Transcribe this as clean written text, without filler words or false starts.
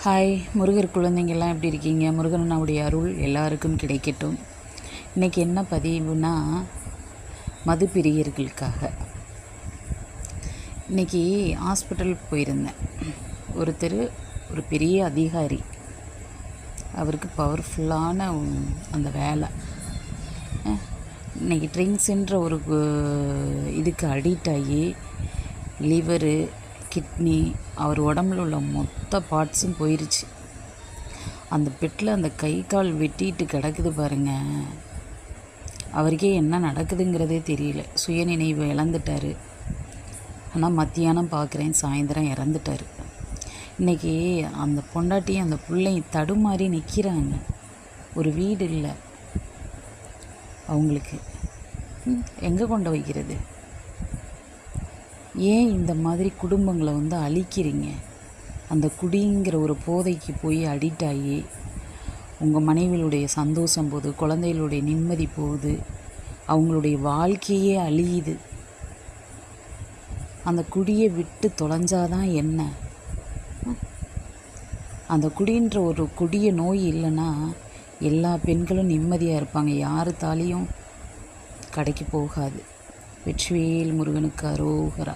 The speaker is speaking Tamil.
ஹாய் முருகர் குழந்தைங்கள்லாம் எப்படி இருக்கீங்க? முருகனுடைய அருள் எல்லாருக்கும் கிடைக்கட்டும். இன்றைக்கி என்ன பதிவுனா, மது பிரியர்களுக்காக. இன்றைக்கி ஹாஸ்பிட்டல் போயிருந்தேன். ஒரு பெரிய அதிகாரி, அவருக்கு பவர்ஃபுல்லான அந்த வேலை. இன்றைக்கி ட்ரிங்க்ஸுன்ற ஒரு இதுக்கு அடிக்ட் ஆகி லிவரு, கிட்னி, அவர் உடம்புல உள்ள மொத்த பார்ட்ஸும் போயிடுச்சு. அந்த பெட்டில் அந்த கை கால் வெட்டிட்டு கிடக்குது பாருங்க. அவருக்கே என்ன நடக்குதுங்கிறதே தெரியல. சுயநினைவு இழந்துட்டார். ஆனால் மத்தியானம் பார்க்குறேன், சாயந்தரம் இறந்துட்டார். இன்றைக்கி அந்த பொண்டாட்டியும் அந்த பிள்ளையும் தடுமாறி நிற்கிறாங்க. ஒரு வீடு இல்லை அவங்களுக்கு. எங்கே கொண்டு வைக்கிறது? ஏன் இந்த மாதிரி குடும்பங்களை அழிக்கிறீங்க? அந்த குடிங்கிற ஒரு போதைக்கு போய் அடிக்ட் ஆகி உங்கள் மனைவிகளுடைய சந்தோஷம் போகுது, குழந்தைகளுடைய நிம்மதி போகுது, அவங்களுடைய வாழ்க்கையே அழியுது. அந்த குடியை விட்டு தொலைஞ்சாதான் என்ன? அந்த குடின்ற ஒரு கொடிய நோய் இல்லைன்னா எல்லா பெண்களும் நிம்மதியாக இருப்பாங்க. யார் தாலியும் கடைக்கு போகாது. வெற்றிவேல் முருகனுக்கு அரோகரா.